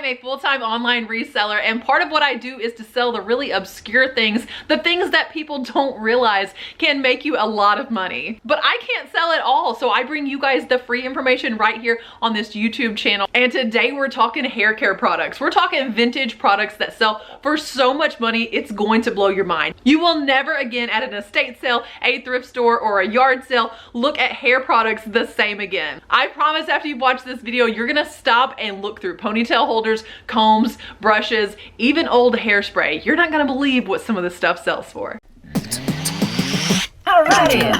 am a full-time online reseller, and part of what I do is to sell the really obscure things, the things that people don't realize can make you a lot of money. But I can't sell it all, so I bring you guys the free information right here on this YouTube channel. And today we're talking hair care products. We're talking vintage products that sell for so much money, it's going to blow your mind. You will never again at an estate sale, a thrift store, or a yard sale look at hair products the same again. I promise after you've watched this video, you're gonna stop and look through ponytail holders, combs, brushes, even old hairspray. You're not gonna believe what some of this stuff sells for. Alrighty.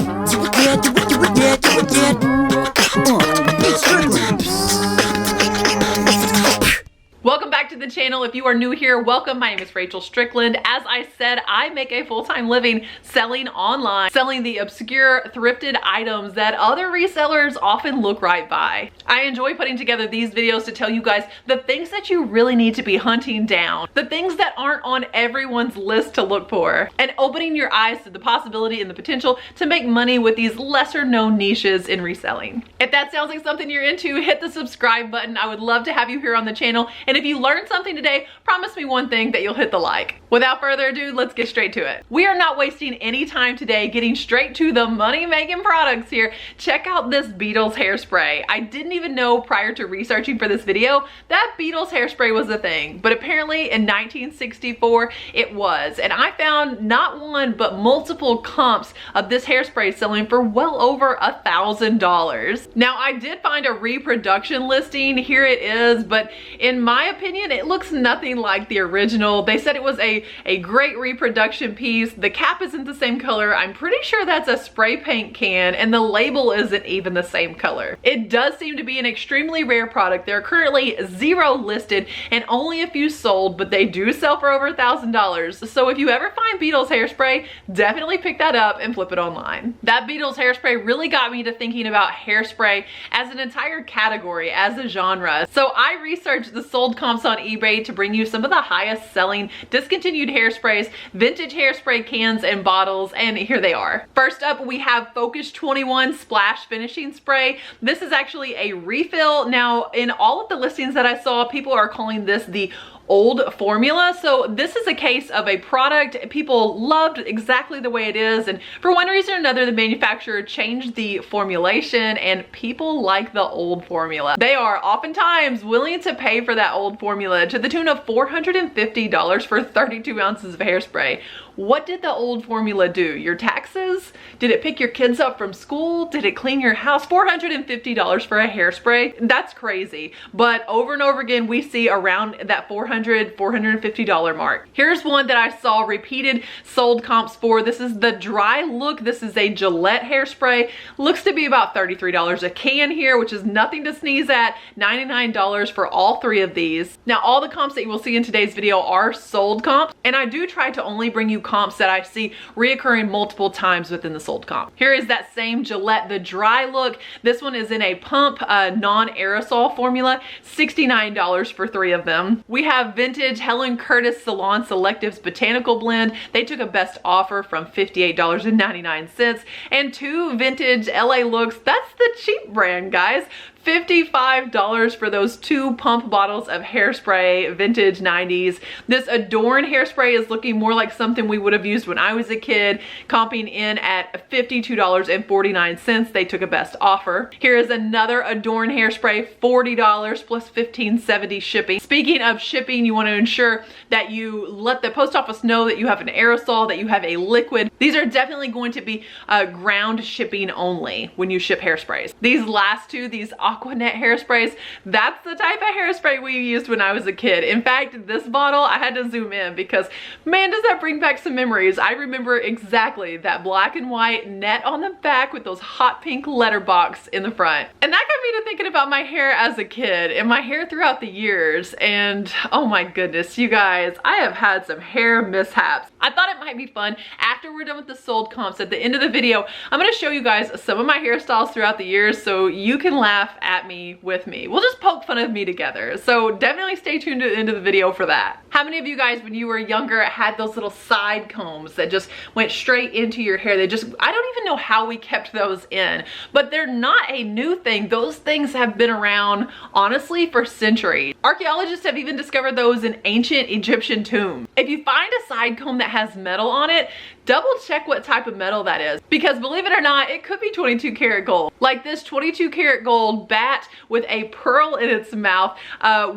Welcome back to the channel. If you are new here, welcome. My name is Rachel Strickland. As I said, I make a full-time living selling online, selling the obscure thrifted items that other resellers often look right by. I enjoy putting together these videos to tell you guys the things that you really need to be hunting down, the things that aren't on everyone's list to look for, and opening your eyes to the possibility and the potential to make money with these lesser known niches in reselling. If that sounds like something you're into, hit the subscribe button. I would love to have you here on the channel. And if you learned something today, promise me one thing, that you'll hit the like. Without further ado, let's get straight to it. We are not wasting any time today, getting straight to the money-making products here. Check out this Beetles hairspray. I didn't even know prior to researching for this video that Beetles hairspray was a thing, but apparently in 1964 it was. And I found not one, but multiple comps of this hairspray selling for well over $1,000. Now I did find a reproduction listing, here it is, but in my opinion, it looks nothing like the original. They said it was a great reproduction piece. The cap isn't the same color. I'm pretty sure that's a spray paint can, and the label isn't even the same color. It does seem to be an extremely rare product. There are currently 0 listed and only a few sold, but they do sell for over $1,000. So if you ever find Beetles hairspray, definitely pick that up and flip it online. That Beetles hairspray really got me to thinking about hairspray as an entire category, as a genre. So I researched the sold comps on eBay to bring you some of the highest selling discontinued hairsprays, vintage hairspray cans and bottles, and here they are. First up, we have Focus 21 Splash Finishing Spray. This is actually a refill. Now, in all of the listings that I saw, people are calling this the old formula. So this is a case of a product people loved exactly the way it is, and for one reason or another the manufacturer changed the formulation and people like the old formula. They are oftentimes willing to pay for that old formula to the tune of $450 for 32 ounces of hairspray. What did the old formula do? Your taxes? Did it pick your kids up from school? Did it clean your house? $450 for a hairspray? That's crazy. But over and over again, we see around that $450 mark. Here's one that I saw repeated sold comps for. This is the Dry Look. This is a Gillette hairspray. Looks to be about $33 a can here, which is nothing to sneeze at. $99 for all 3 of these. Now, all the comps that you will see in today's video are sold comps, and I do try to only bring you comps that I see reoccurring multiple times within the sold comp. Here is that same Gillette, the Dry Look. This one is in a pump non-aerosol formula, $69 for 3 of them. We have vintage Helen Curtis Salon Selectives Botanical Blend. They took a best offer from $58.99, and 2 vintage LA Looks. That's the cheap brand, guys. $55 for those 2 pump bottles of hairspray, vintage 90s. This Adorn hairspray is looking more like something we would have used when I was a kid, comping in at $52.49. They took a best offer. Here is another Adorn hairspray, $40 plus $15.70 shipping. Speaking of shipping, you want to ensure that you let the post office know that you have an aerosol, that you have a liquid. These are definitely going to be ground shipping only when you ship hairsprays. These last 2, these Aquanet hairsprays, that's the type of hairspray we used when I was a kid. In fact, this bottle, I had to zoom in because man, does that bring back some memories. I remember exactly that black and white net on the back with those hot pink letterbox in the front. And that got me to thinking about my hair as a kid and my hair throughout the years. And oh my goodness, you guys, I have had some hair mishaps. I thought it might be fun after we're done with the sold comps. At the end of the video, I'm going to show you guys some of my hairstyles throughout the years so you can laugh at me with me. We'll just poke fun of me together. So definitely stay tuned to the end of the video for that. How many of you guys, when you were younger, had those little side combs that just went straight into your hair? I don't even know how we kept those in, but they're not a new thing. Those things have been around, honestly, for centuries. Archaeologists have even discovered those in ancient Egyptian tombs. If you find a side comb that has metal on it, double check what type of metal that is, because believe it or not, it could be 22 karat gold. Like this 22 karat gold bat with a pearl in its mouth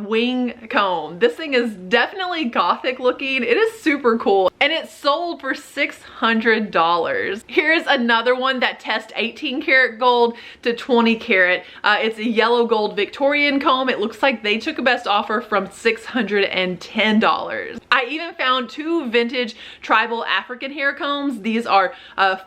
wing comb. This thing is definitely gothic looking. It is super cool, and it's sold for $600. Here's another one that tests 18 karat gold to 20 karat. It's a yellow gold Victorian comb. It looks like they took a best offer from $610. I even found 2 vintage tribal African hair combs. These are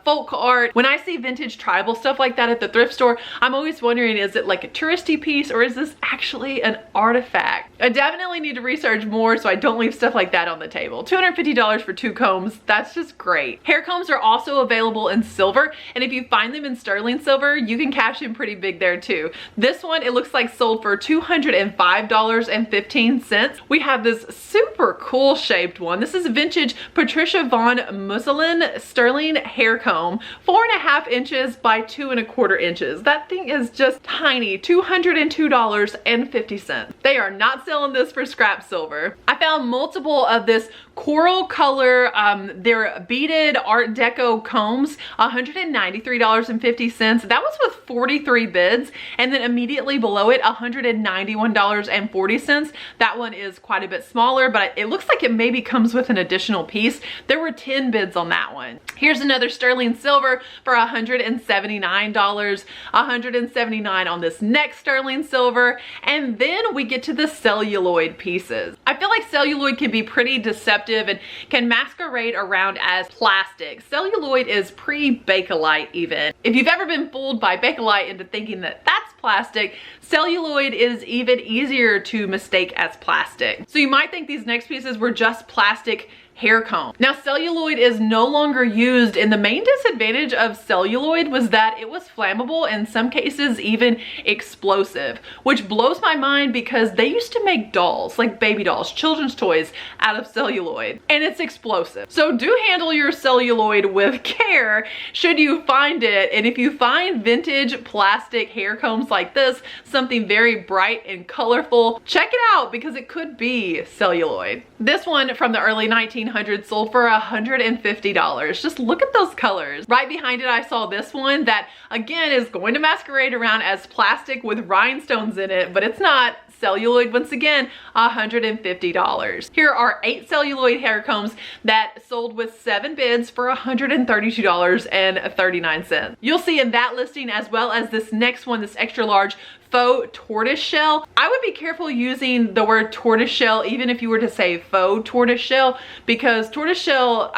folk art. When I see vintage tribal stuff like that at the thrift store, I'm always wondering, is it like a touristy piece or is this actually an artifact? I definitely need to research more so I don't leave stuff like that on the table. $250 for 2 combs, that's just great. Hair combs are also available in silver, and if you find them in sterling silver, you can cash in pretty big there too. This one, it looks like sold for $205.15. We have this super cool shaped one. This is vintage Patricia Von Muslin sterling hair comb, 4.5 inches by 2.25 inches. That thing is just tiny, $202.50. They are not selling this for scrap silver. I found multiple of this coral color, they're beaded Art Deco combs, $193.50. That was with 43 bids, and then immediately below it, $191.40. That one is quite a bit smaller, but it looks like it maybe comes with an additional piece. There were 10 bids on that one. Here's another sterling silver for $179, $179 on this next sterling silver, and then we get to the celluloid pieces. I feel like celluloid can be pretty deceptive and can masquerade around as plastic. Celluloid is pre-Bakelite even. If you've ever been fooled by Bakelite into thinking that that's plastic, celluloid is even easier to mistake as plastic. So you might think these next pieces were just plastic hair comb. Now celluloid is no longer used, and the main disadvantage of celluloid was that it was flammable, in some cases even explosive, which blows my mind because they used to make dolls, like baby dolls, children's toys, out of celluloid, and it's explosive. So do handle your celluloid with care should you find it, and if you find vintage plastic hair combs like this, something very bright and colorful, check it out because it could be celluloid. This one from the early 1900s sold for $150. Just look at those colors. Right behind it, I saw this one that again is going to masquerade around as plastic with rhinestones in it, but it's not. Celluloid, once again, $150. Here are 8 celluloid hair combs that sold with 7 bids for $132.39. You'll see in that listing, as well as this next one, this extra large faux tortoise shell. I would be careful using the word tortoise shell even if you were to say faux tortoise shell, because tortoise shell,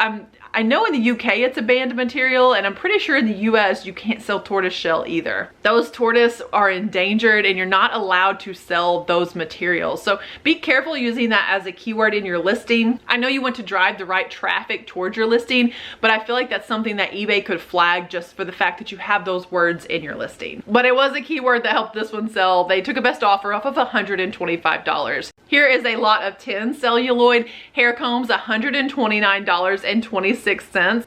I know in the UK it's a banned material, and I'm pretty sure in the US you can't sell tortoise shell either. Those tortoise are endangered and you're not allowed to sell those materials. So be careful using that as a keyword in your listing. I know you want to drive the right traffic towards your listing, but I feel like that's something that eBay could flag just for the fact that you have those words in your listing. But it was a keyword that helped this one sell. They took a best offer off of $125. Here is a lot of 10 celluloid hair combs, $129.26.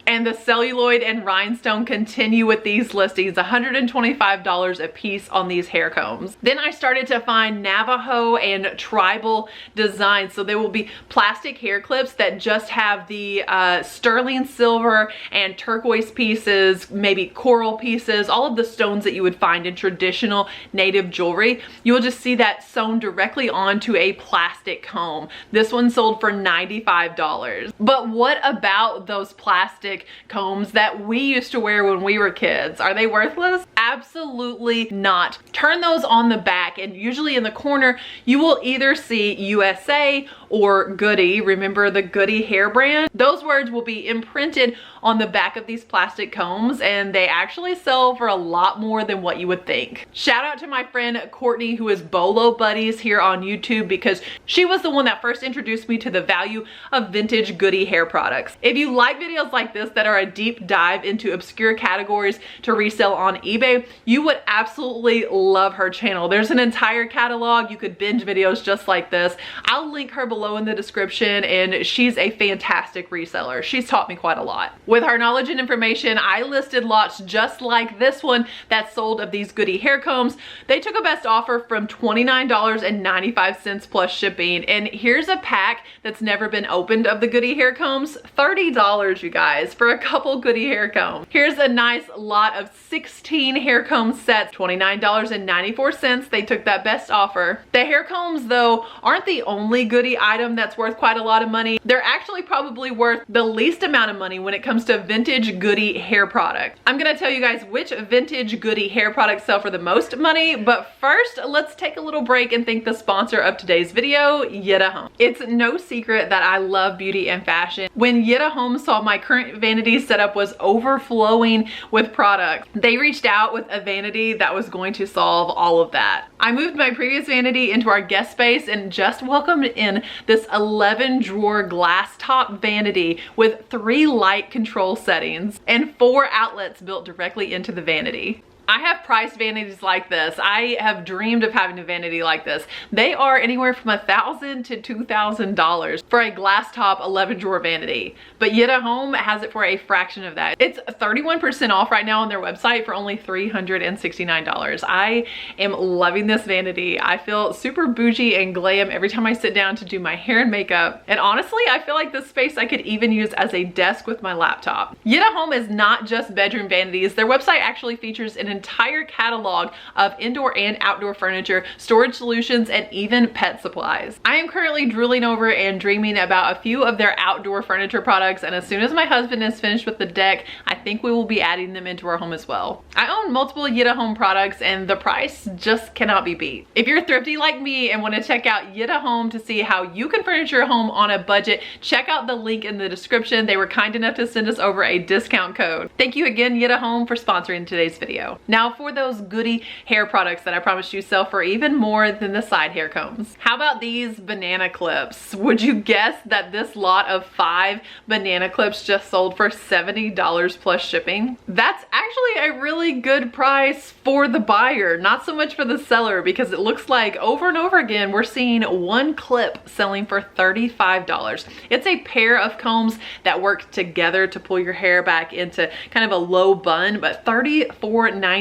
And the celluloid and rhinestone continue with these listings, $125 a piece on these hair combs. Then I started to find Navajo and tribal designs. So there will be plastic hair clips that just have the sterling silver and turquoise pieces, maybe coral pieces, all of the stones that you would find in traditional native jewelry. You'll just see that sewn directly onto a plastic comb. This one sold for $95. But what about those plastic combs that we used to wear when we were kids? Are they worthless? Absolutely not. Turn those on the back, and usually in the corner you will either see USA or Goody. Remember the Goody hair brand? Those words will be imprinted on the back of these plastic combs, and they actually sell for a lot more than what you would think. Shout out to my friend Courtney, who is Bolo Buddies here on YouTube, because she was the one that first introduced me to the value of vintage Goody hair products. If you like like videos like this that are a deep dive into obscure categories to resell on eBay, you would absolutely love her channel. There's an entire catalog. You could binge videos just like this. I'll link her below in the description, and she's a fantastic reseller. She's taught me quite a lot. With her knowledge and information, I listed lots just like this one that sold of these Goody hair combs. They took a best offer from $29.95 plus shipping, and here's a pack that's never been opened of the Goody hair combs. $30, you guys, for a couple Goody hair combs. Here's a nice lot of 16 hair comb sets, $29.94. They took that best offer. The hair combs, though, aren't the only Goody item that's worth quite a lot of money. They're actually probably worth the least amount of money when it comes to vintage Goody hair product. I'm gonna tell you guys which vintage Goody hair products sell for the most money, but first, let's take a little break and thank the sponsor of today's video, Yita Home. It's no secret that I love beauty and fashion. When Yita Home saw my current vanity setup was overflowing with products, they reached out with a vanity that was going to solve all of that. I moved my previous vanity into our guest space and just welcomed in this 11 drawer glass top vanity with 3 light control settings and 4 outlets built directly into the vanity. I have priced vanities like this. I have dreamed of having a vanity like this. They are anywhere from $1,000 to $2,000 for a glass top 11 drawer vanity. But Yita Home has it for a fraction of that. It's 31% off right now on their website for only $369. I am loving this vanity. I feel super bougie and glam every time I sit down to do my hair and makeup. And honestly, I feel like this space I could even use as a desk with my laptop. Yita Home is not just bedroom vanities. Their website actually features an entire catalog of indoor and outdoor furniture, storage solutions, and even pet supplies. I am currently drooling over and dreaming about a few of their outdoor furniture products, and as soon as my husband is finished with the deck, I think we will be adding them into our home as well. I own multiple Yita Home products, and the price just cannot be beat. If you're thrifty like me and want to check out Yita Home to see how you can furnish your home on a budget, check out the link in the description. They were kind enough to send us over a discount code. Thank you again, Yita Home, for sponsoring today's video. Now for those Goody hair products that I promised you sell for even more than the side hair combs. How about these banana clips? Would you guess that this lot of 5 banana clips just sold for $70 plus shipping? That's actually a really good price for the buyer, not so much for the seller, because it looks like over and over again we're seeing one clip selling for $35. It's a pair of combs that work together to pull your hair back into kind of a low bun, but $34.99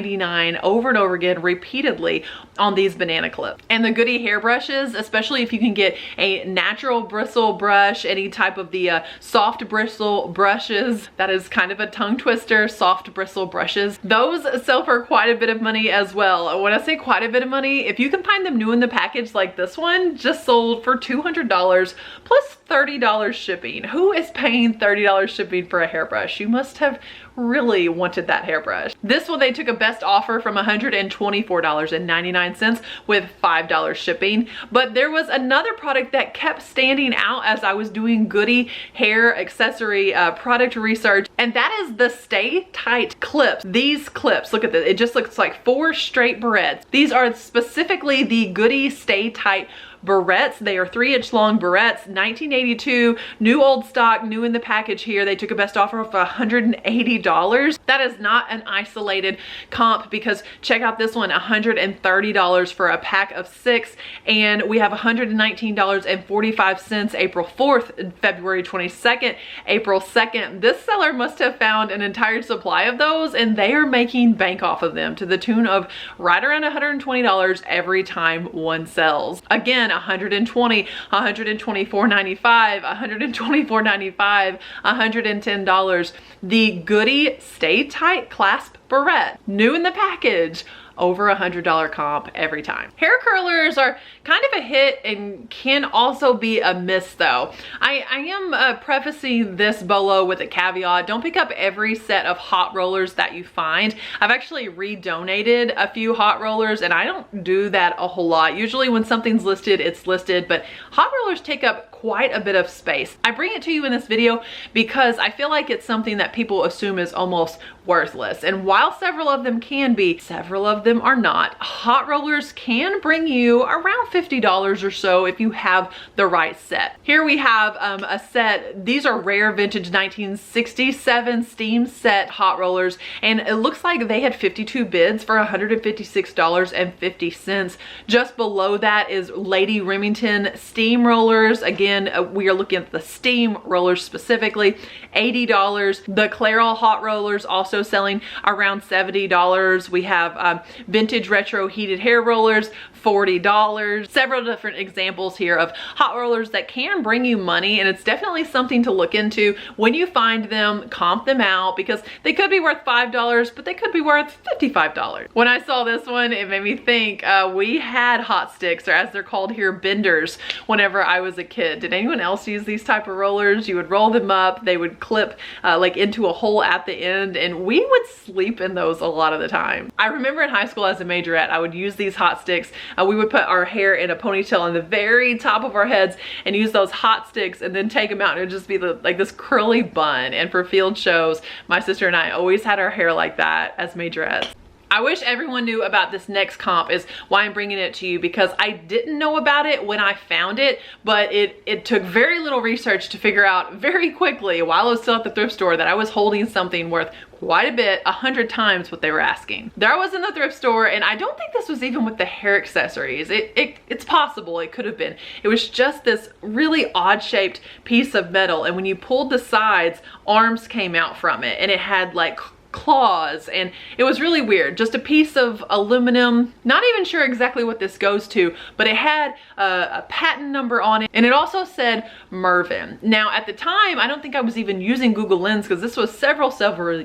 over and over again repeatedly on these banana clips. And the Goody hairbrushes, especially if you can get a natural bristle brush, any type of the soft bristle brushes, that is kind of a tongue twister, soft bristle brushes, those sell for quite a bit of money as well. When I say quite a bit of money, if you can find them new in the package like this one, just sold for $200 plus $30 shipping. Who is paying $30 shipping for a hairbrush? You must have really wanted that hairbrush. This one, they took a best offer from $124.99 with $5 shipping. But there was another product that kept standing out as I was doing Goody hair accessory product research, and that is the Stay Tight clips. These clips, look at this, it just looks like 4 straight barrettes. These are specifically the Goody Stay Tight barrettes. They are 3-inch long barrettes, 1982, new old stock, new in the package here. They took a best offer of $180. That is not an isolated comp, because check out this one, $130 for a pack of 6, and we have $119.45 April 4th, February 22nd, April 2nd. This seller must have found an entire supply of those, and they are making bank off of them to the tune of right around $120 every time one sells. Again, $120, $124.95, $124.95, $110. The Goody Stay Tight clasp barrette, new in the package, over $100 comp every time. Hair curlers are kind of a hit and can also be a miss though. I am prefacing this bolo with a caveat. Don't pick up every set of hot rollers that you find. I've actually redonated a few hot rollers, and I don't do that a whole lot. Usually when something's listed, it's listed, but hot rollers take up quite a bit of space. I bring it to you in this video because I feel like it's something that people assume is almost worthless. And while several of them can be, several of them are not. Hot rollers can bring you around $50 or so if you have the right set. Here we have a set. These are rare vintage 1967 steam set hot rollers, and it looks like they had 52 bids for $156.50. Just below that is Lady Remington steam rollers. Again, we are looking at the steam rollers specifically, $80. The Clairol hot rollers also selling around $70. We have vintage retro heated hair rollers, $40. Several different examples here of hot rollers that can bring you money, and it's definitely something to look into. When you find them, comp them out, because they could be worth $5, but they could be worth $55. When I saw this one, it made me think we had hot sticks, or as they're called here, benders, whenever I was a kid. Did anyone else use these type of rollers? You would roll them up, they would clip like into a hole at the end, and we would sleep in those a lot of the time. I remember in high school as a majorette, I would use these hot sticks. We would put our hair in a ponytail on the very top of our heads and use those hot sticks and then take them out, and it would just be like this curly bun. And for field shows, my sister and I always had our hair like that as majorettes. I wish everyone knew about this next comp, is why I'm bringing it to you, because I didn't know about it when I found it, but it took very little research to figure out very quickly while I was still at the thrift store that I was holding something worth quite a bit, 100 times what they were asking. There I was in the thrift store, and I don't think this was even with the hair accessories. It's possible it could have been. It was just this really odd shaped piece of metal, and when you pulled the sides, arms came out from it, and it had like claws, and it was really weird. Just a piece of aluminum. Not even sure exactly what this goes to, but it had a patent number on it, and it also said Mervin. Now at the time, I don't think I was even using Google Lens, because this was several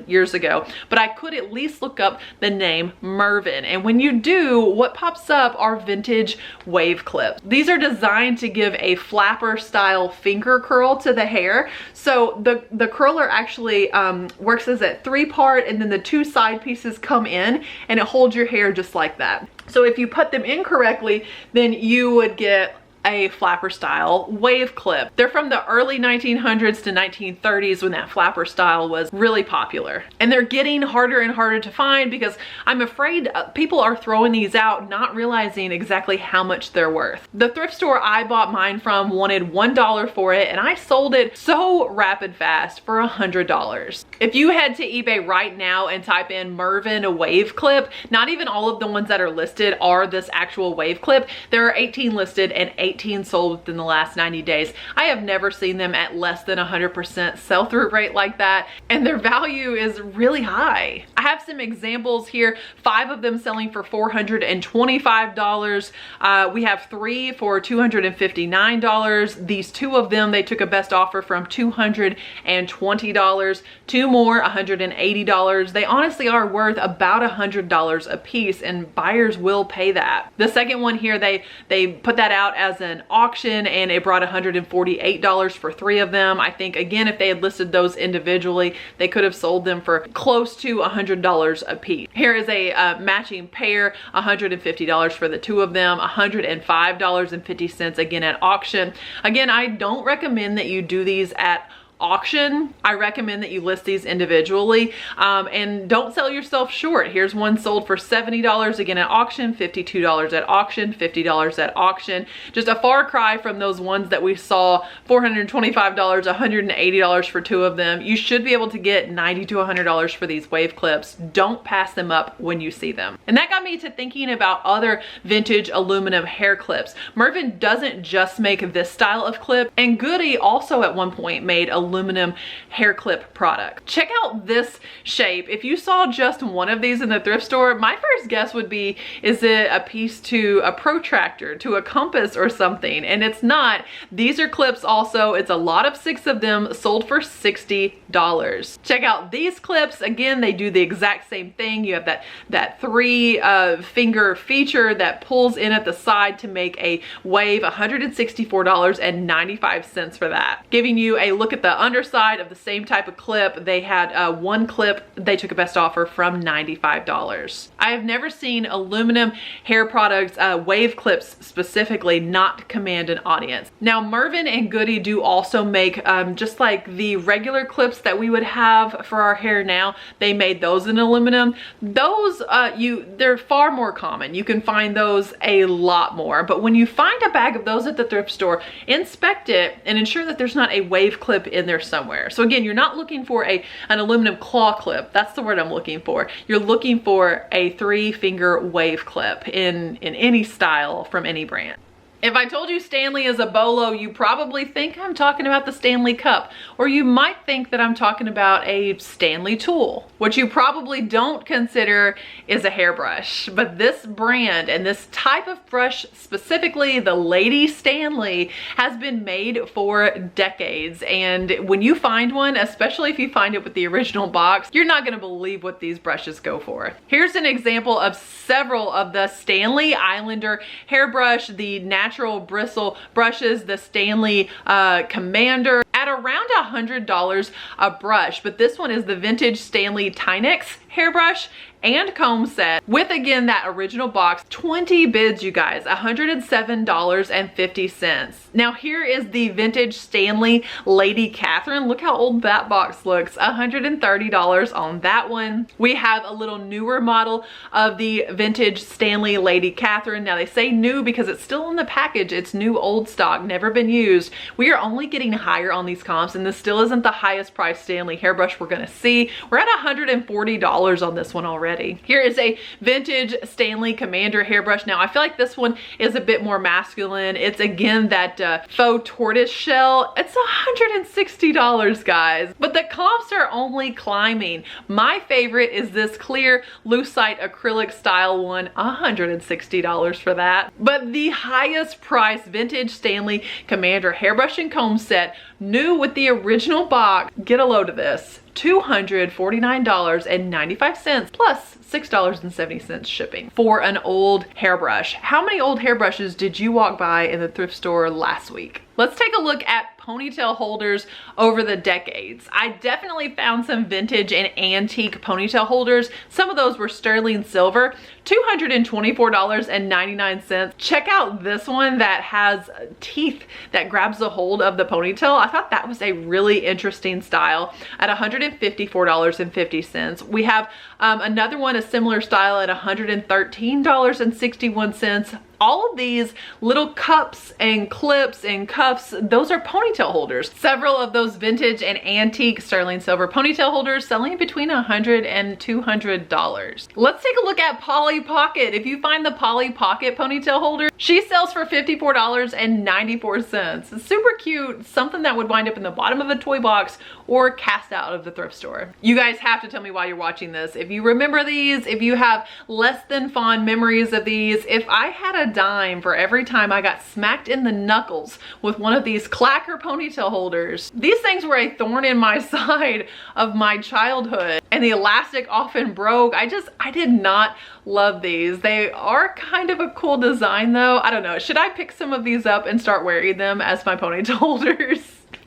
years ago, but I could at least look up the name Mervin. And when you do, what pops up are vintage wave clips. These are designed to give a flapper style finger curl to the hair. So the curler actually works as a 3-part, and then the 2 side pieces come in, and it holds your hair just like that. So if you put them in correctly, then you would get a flapper style wave clip. They're from the early 1900s to 1930s, when that flapper style was really popular. And they're getting harder and harder to find, because I'm afraid people are throwing these out not realizing exactly how much they're worth. The thrift store I bought mine from wanted $1 for it, and I sold it so rapid fast for $100. If you head to eBay right now and type in Mervin wave clip, not even all of the ones that are listed are this actual wave clip. There are 18 listed and 18 sold within the last 90 days. I have never seen them at less than 100% sell-through rate like that, and their value is really high. I have some examples here, 5 of them selling for $425. We have 3 for $259. These 2 of them, they took a best offer from $220. 2 more, $180. They honestly are worth about $100 a piece, and buyers will pay that. The second one here, they put that out as an auction, and it brought $148 for 3 of them. I think, again, if they had listed those individually, they could have sold them for close to $100 a piece. Here is a matching pair, $150 for the 2 of them, $105.50 again at auction. Again, I don't recommend that you do these at auction. I recommend that you list these individually, and don't sell yourself short. Here's one sold for $70 again at auction, $52 at auction, $50 at auction. Just a far cry from those ones that we saw, $425, $180 for 2 of them. You should be able to get $90 to $100 for these wave clips. Don't pass them up when you see them. And that got me to thinking about other vintage aluminum hair clips. Mervin doesn't just make this style of clip, and Goody also at one point made aluminum hair clip product. Check out this shape. If you saw just one of these in the thrift store, my first guess would be, is it a piece to a protractor, to a compass or something? And it's not. These are clips also. It's a lot of 6 of them, sold for $60. Check out these clips. Again, they do the exact same thing. You have that 3 finger feature that pulls in at the side to make a wave, $164.95 for that. Giving you a look at the underside of the same type of clip. They had one clip, they took a best offer from $95. I have never seen aluminum hair products, wave clips specifically, not command an audience. Now Mervyn and Goody do also make just like the regular clips that we would have for our hair now. They made those in aluminum. Those they're far more common. You can find those a lot more. But when you find a bag of those at the thrift store, inspect it and ensure that there's not a wave clip in there somewhere. So again, you're not looking for an aluminum claw clip. That's the word I'm looking for. You're looking for a 3-finger wave clip in any style from any brand. If I told you Stanley is a bolo, you probably think I'm talking about the Stanley cup, or you might think that I'm talking about a Stanley tool. What you probably don't consider is a hairbrush, but this brand and this type of brush, specifically the Lady Stanley, has been made for decades. And when you find one, especially if you find it with the original box, you're not gonna believe what these brushes go for. Here's an example of several of the Stanley Islander hairbrush, the natural bristle brushes, the Stanley Commander, at around $100 a brush. But this one is the vintage Stanley Tinex hairbrush and comb set with, again, that original box. 20 bids, you guys, $107.50. Now here is the vintage Stanley Lady Catherine. Look how old that box looks. $130 on that one. We have a little newer model of the vintage Stanley Lady Catherine. Now they say new because it's still in the package. It's new old stock, never been used. We are only getting higher on these comps, and this still isn't the highest priced Stanley hairbrush we're gonna see. We're at $140 on this one already. Here is a vintage Stanley Commander hairbrush. Now I feel like this one is a bit more masculine. It's again that faux tortoise shell. It's $160, guys, but the comps are only climbing. My favorite is this clear lucite acrylic style one, $160 for that. But the highest price vintage Stanley Commander hairbrush and comb set, new with the original box, get a load of this, $249.95 plus $6.70 shipping for an old hairbrush. How many old hairbrushes did you walk by in the thrift store last week? Let's take a look at ponytail holders over the decades. I definitely found some vintage and antique ponytail holders. Some of those were sterling silver, $224.99. Check out this one that has teeth that grabs a hold of the ponytail. I thought that was a really interesting style at $154.50. We have another one, a similar style, at $113.61. All of these little cups and clips and cuffs, those are ponytail holders. Several of those vintage and antique sterling silver ponytail holders selling between $100 and $200. Let's take a look at Polly Pocket. If you find the Polly Pocket ponytail holder, she sells for $54.94. It's super cute, something that would wind up in the bottom of a toy box or cast out of the thrift store. You guys have to tell me while you're watching this if you remember these, if you have less than fond memories of these. If I had a dime for every time I got smacked in the knuckles with one of these clacker ponytail holders. These things were a thorn in my side of my childhood, and the elastic often broke. I did not love these. They are kind of a cool design though. I don't know, should I pick some of these up and start wearing them as my ponytail holders?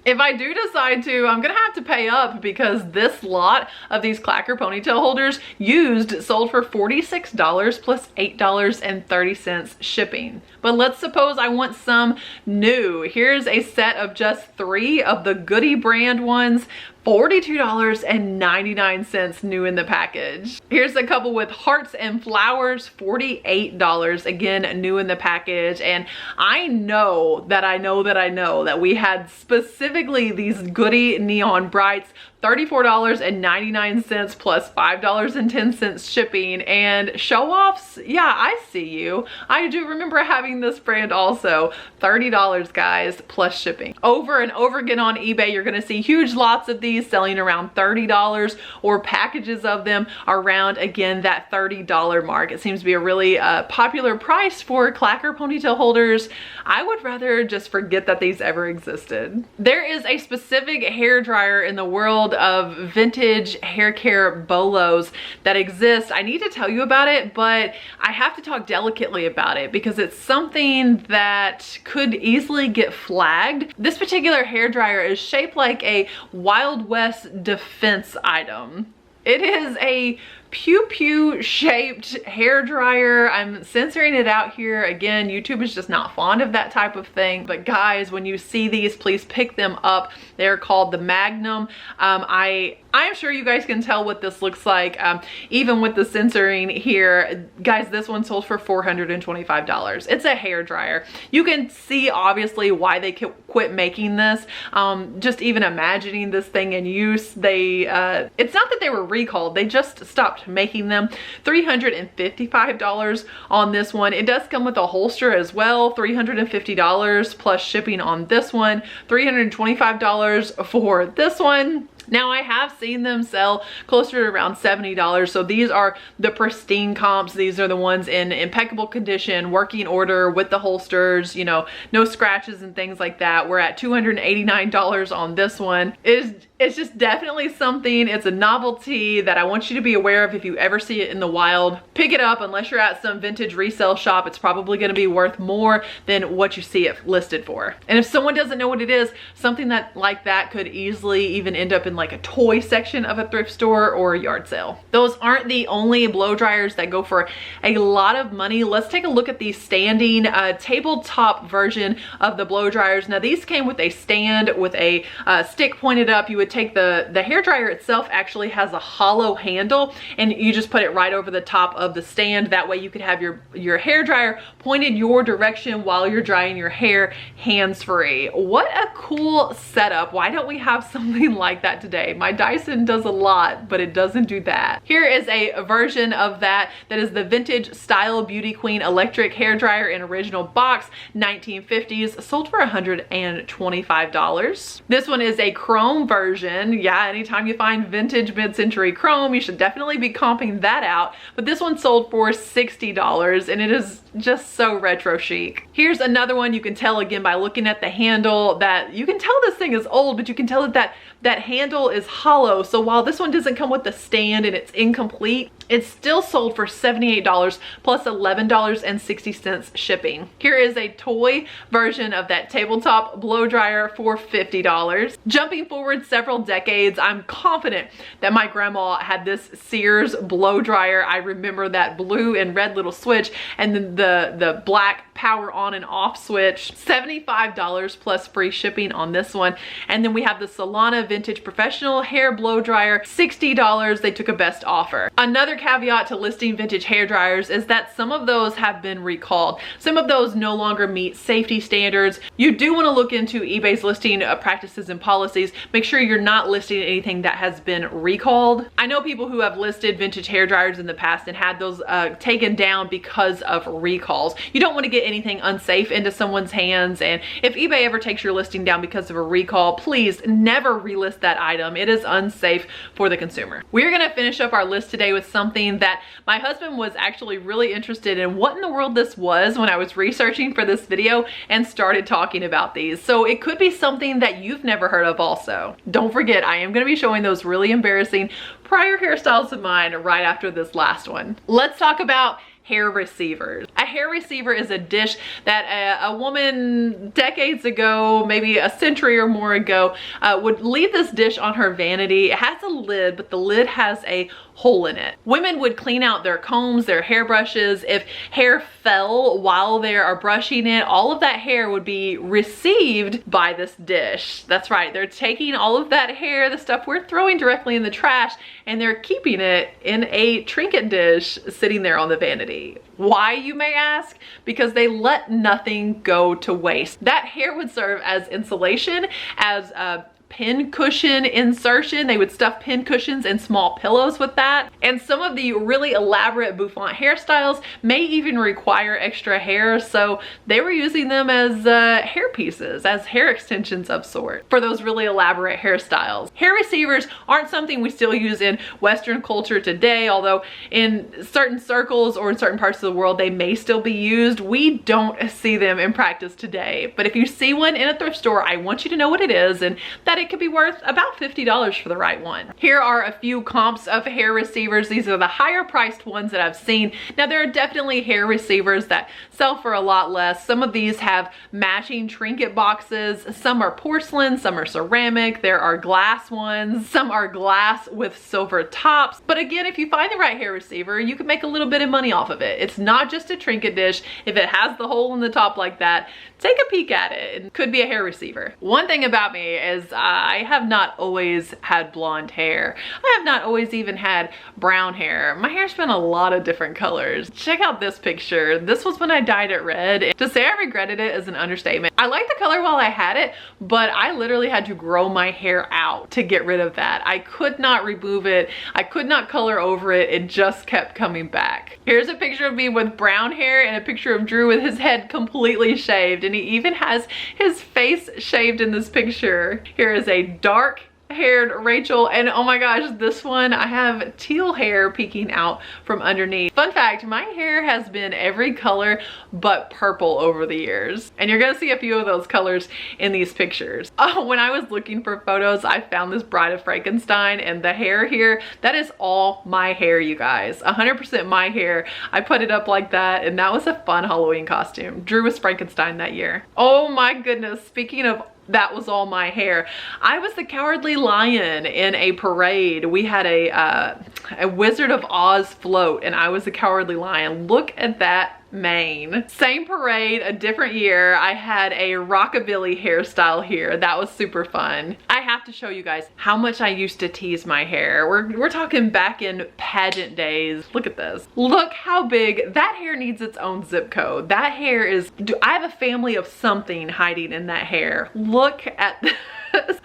If I do decide to, I'm gonna have to pay up, because this lot of these clacker ponytail holders used sold for $46 plus $8.30 shipping. But let's suppose I want some new. Here's a set of just 3 of the Goody brand ones, $42.99 new in the package. Here's a couple with hearts and flowers, $48, again new in the package. And I know that we had specifically these Goody neon brights, $34.99 plus $5.10 shipping. And show offs, yeah, I see you. I do remember having this brand also. $30, guys, plus shipping. Over and over again on eBay, you're gonna see huge lots of these these selling around $30, or packages of them around, again, that $30 mark. It seems to be a really popular price for clacker ponytail holders. I would rather just forget that these ever existed. There is a specific hair dryer in the world of vintage hair care bolos that exists. I need to tell you about it, but I have to talk delicately about it because it's something that could easily get flagged. This particular hair dryer is shaped like a Wild West defense item. It is a pew-pew shaped hair dryer. I'm censoring it out here. Again, YouTube is just not fond of that type of thing. But guys, when you see these, please pick them up. They're called the Magnum. I am sure you guys can tell what this looks like, even with the censoring here. Guys, this one sold for $425. It's a hair dryer. You can see obviously why they quit making this. Just even imagining this thing in use, it's not that they were recalled, they just stopped making them. $355 on this one. It does come with a holster as well. $350 plus shipping on this one. $325 for this one. Now, I have seen them sell closer to around $70. So these are the pristine comps. These are the ones in impeccable condition, working order with the holsters, you know, no scratches and things like that. We're at $289 on this one. It's just definitely something. It's a novelty that I want you to be aware of. If you ever see it in the wild, pick it up. Unless you're at some vintage resale shop, it's probably going to be worth more than what you see it listed for. And if someone doesn't know what it is, something like that could easily even end up in like a toy section of a thrift store or a yard sale. Those aren't the only blow dryers that go for a lot of money. Let's take a look at the standing tabletop version of the blow dryers. Now, these came with a stand with a stick pointed up. You would take the hair dryer itself actually has a hollow handle, and you just put it right over the top of the stand. That way you could have your hair dryer pointed your direction while you're drying your hair, hands-free. What a cool setup. Why don't we have something like that today? My Dyson does a lot, but it doesn't do that. Here is a version of that is the vintage style Beauty Queen electric hair dryer in original box, 1950s, sold for $125. This one is a chrome version. Yeah, anytime you find vintage mid-century chrome, you should definitely be comping that out. But this one sold for $60, and it is just so retro chic. Here's another one. You can tell again by looking at the handle that you can tell this thing is old, but you can tell that handle is hollow. So while this one doesn't come with the stand and it's incomplete, it's still sold for $78 plus $11.60 shipping. Here is a toy version of that tabletop blow dryer for $50. Jumping forward several decades, I'm confident that my grandma had this Sears blow dryer. I remember that blue and red little switch, and then the black power on and off switch. $75 plus free shipping on this one. And then we have the Solana vintage professional hair blow dryer, $60. They took a best offer. Another caveat to listing vintage hair dryers is that some of those have been recalled. Some of those no longer meet safety standards. You do want to look into eBay's listing practices and policies. Make sure you're not listing anything that has been recalled. I know people who have listed vintage hair dryers in the past and had those taken down because of recalls. You don't want to get anything unsafe into someone's hands, and if eBay ever takes your listing down because of a recall, please never relist that item. It is unsafe for the consumer. We're going to finish up our list today with something that my husband was actually really interested in what in the world this was when I was researching for this video and started talking about these. So it could be something that you've never heard of also. Don't forget, I am going to be showing those really embarrassing prior hairstyles of mine right after this last one. Let's talk about hair receivers. A hair receiver is a dish that a woman decades ago, maybe a century or more ago, would leave this dish on her vanity. It has a lid, but the lid has a hole in it. Women would clean out their combs, their hairbrushes. If hair fell while they are brushing it, all of that hair would be received by this dish. That's right, they're taking all of that hair, the stuff we're throwing directly in the trash, and they're keeping it in a trinket dish sitting there on the vanity. Why, you may ask? Because they let nothing go to waste. That hair would serve as insulation, as pin cushion insertion. They would stuff pin cushions and small pillows with that. And some of the really elaborate bouffant hairstyles may even require extra hair, so they were using them as hair pieces, as hair extensions of sort for those really elaborate hairstyles. Hair receivers aren't something we still use in Western culture today, although in certain circles or in certain parts of the world they may still be used. We don't see them in practice today, but if you see one in a thrift store, I want you to know what it is and that it could be worth about $50 for the right one. Here are a few comps of hair receivers. These are the higher priced ones that I've seen. Now there are definitely hair receivers that sell for a lot less. Some of these have matching trinket boxes. Some are porcelain, some are ceramic. There are glass ones. Some are glass with silver tops. But again, if you find the right hair receiver, you can make a little bit of money off of it. It's not just a trinket dish. If it has the hole in the top like that, take a peek at it. It could be a hair receiver. One thing about me is I have not always had blonde hair. I have not always even had brown hair. My hair's been a lot of different colors. Check out this picture. This was when I dyed it red. To say I regretted it is an understatement. I liked the color while I had it, but I literally had to grow my hair out to get rid of that. I could not remove it. I could not color over it. It just kept coming back. Here's a picture of me with brown hair and a picture of Drew with his head completely shaved, and he even has his face shaved in this picture. Here is a dark haired Rachel, and oh my gosh, this one I have teal hair peeking out from underneath. Fun fact, my hair has been every color but purple over the years, and you're gonna see a few of those colors in these pictures. Oh, when I was looking for photos, I found this Bride of Frankenstein, and the hair here, that is all my hair, you guys. 100% my hair. I put it up like that, and that was a fun Halloween costume. Drew was Frankenstein that year. Oh my goodness, speaking of that was all my hair, I was the Cowardly Lion in a parade. We had a Wizard of Oz float, and I was the Cowardly Lion. Look at that mane. Same parade, a different year. I had a rockabilly hairstyle here. That was super fun. I have to show you guys how much I used to tease my hair. We're talking back in pageant days. Look at this. Look how big. That hair needs its own zip code. That hair is, I have a family of something hiding in that hair. Look at this.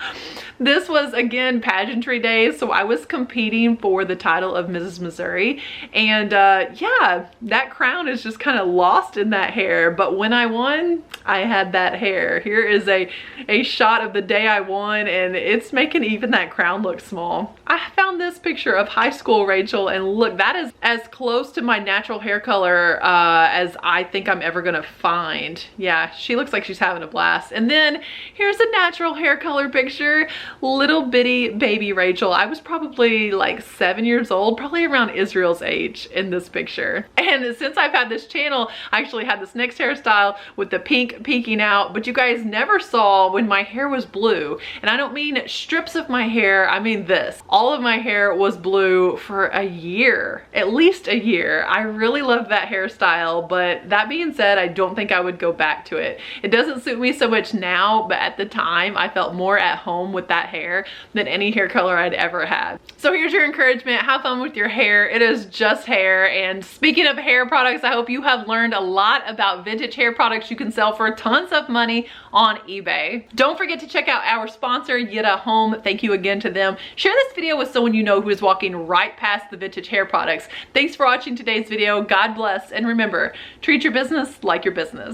This was, again, pageantry days, so I was competing for the title of Mrs. Missouri, and yeah, that crown is just kind of lost in that hair, but when I won, I had that hair. Here is a shot of the day I won, and it's making even that crown look small. I found this picture of high school Rachel, and look, that is as close to my natural hair color as I think I'm ever gonna find. Yeah, she looks like she's having a blast. And then here's a natural hair color picture. Little bitty baby Rachel. I was probably like 7 years old, probably around Israel's age in this picture. And since I've had this channel, I actually had this next hairstyle with the pink peeking out, but you guys never saw when my hair was blue. And I don't mean strips of my hair, I mean this. All of my hair was blue for a year, at least a year. I really loved that hairstyle, but that being said, I don't think I would go back to it. It doesn't suit me so much now, but at the time I felt more at home with that hair than any hair color I'd ever had. So here's your encouragement. Have fun with your hair. It is just hair. And speaking of hair products, I hope you have learned a lot about vintage hair products you can sell for tons of money on eBay. Don't forget to check out our sponsor, Yita Home. Thank you again to them. Share this video with someone you know who is walking right past the vintage hair products. Thanks for watching today's video. God bless. And remember, treat your business like your business.